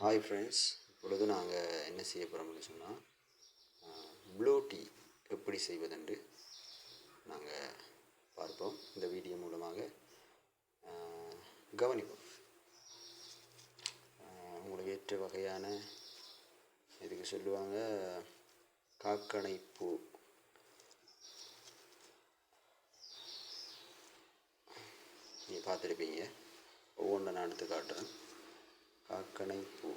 Hi friends, இப்பொழுது நாங்கள் என்ன செய்ய போகிறோம்னு சொன்னால் ப்ளூ டீ எப்படி செய்வதென்று நாங்கள் பார்ப்போம். இந்த வீடியோ மூலமாக கவனிப்போம். உங்களுக்கு ஏற்ற வகையான இதுக்கு சொல்லுவாங்க காக்கணை பூ. நீங்கள் பார்த்துருப்பீங்க. ஒவ்வொன்றை நான் எடுத்து காட்டுறேன். காக்கணை பூ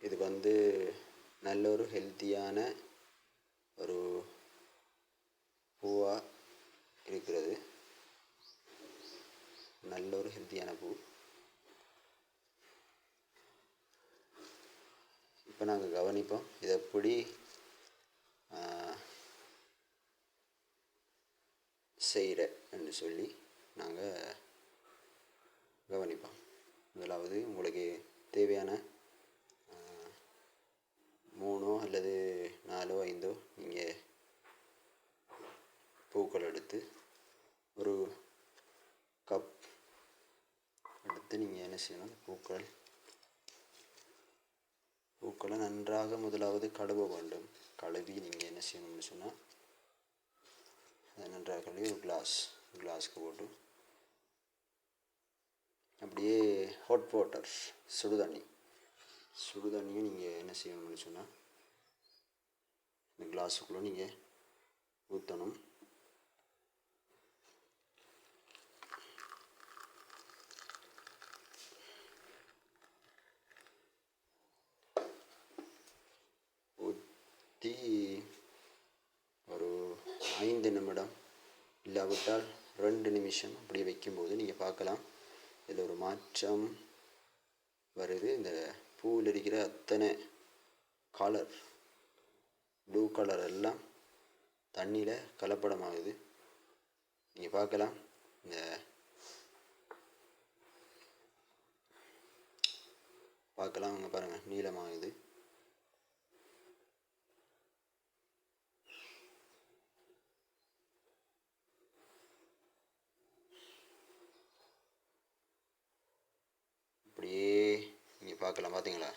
இது நல்ல ஒரு ஹெல்த்தியான ஒரு பூவாக இருக்கிறது. நல்ல ஒரு ஹெல்த்தியான பூ. இப்போ நாங்கள் கவனிப்போம் இதை எப்படி செய்கிற என்று சொல்லி நாங்கள் கவனிப்போம். முதலாவது உங்களுக்கு தேவையான 3 அல்லது 4 5 நீங்கள் பூக்கள் எடுத்து ஒரு கப் எடுத்து நீங்கள் என்ன செய்யணும், பூக்களை நன்றாக முதலாவது கழுவ வேண்டும். கழுவி நீங்கள் என்ன செய்யணும்னு சொன்னால் அதை நன்றாக கழுவி ஒரு கிளாஸ்க்கு போட்டு அப்படியே ஹாட் வாட்டர் சுடுதண்ணியை நீங்கள் என்ன செய்யணும்னு சொன்னால் இந்த கிளாஸுக்குள்ளே நீங்கள் ஊற்றணும். ஊற்றி ஒரு 5 நிமிடம் இல்லாவிட்டால் 2 நிமிஷம் அப்படியே வைக்கும்போது நீங்கள் பார்க்கலாம் இதில் ஒரு மாற்றம் வருது. இந்த பூவில் இருக்கிற அத்தனை கலர், ப்ளூ கலர் எல்லாம் தண்ணியில் கலப்படமாகுது. நீங்கள் பார்க்கலாம். அங்கே பாருங்கள், நீளமாகுது. அப்படியே நீங்கள் பார்க்கலாம், பார்த்தீங்களா?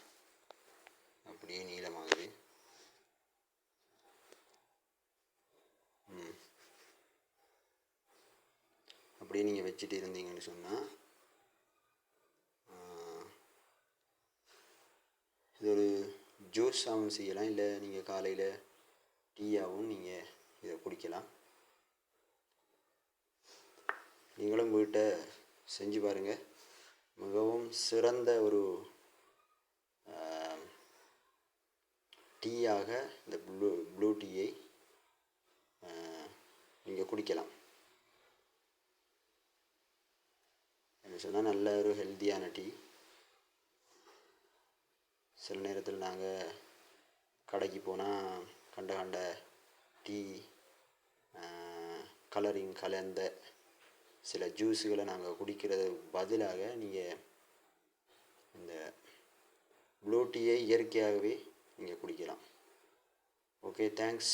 அப்படியே நீளமாகுது. அப்படியே நீங்கள் வச்சுட்டு இருந்தீங்கன்னு சொன்னால் இது ஒரு ஜூஸாகவும் செய்யலாம், இல்லை நீங்கள் காலையில் டீயாகவும் நீங்கள் இதை குடிக்கலாம். நீங்களும் வீட்டை செஞ்சு பாருங்கள். மிகவும் சிறந்த ஒரு டீயாக இந்த ப்ளூ டீயை நீங்கள் குடிக்கலாம். என்ன சொன்னால் நல்ல ஒரு ஹெல்த்தியான டீ. சில நேரத்தில் நாங்கள் கடைக்கு போனால் கண்ட டீ கலரிங் கலந்த சில ஜூஸுகளை நாங்கள் குடிக்கிறது பதிலாக நீங்கள் இந்த ப்ளூ டீயை இயற்கையாகவே நீங்கள் குடிக்கலாம். Okay, thanks.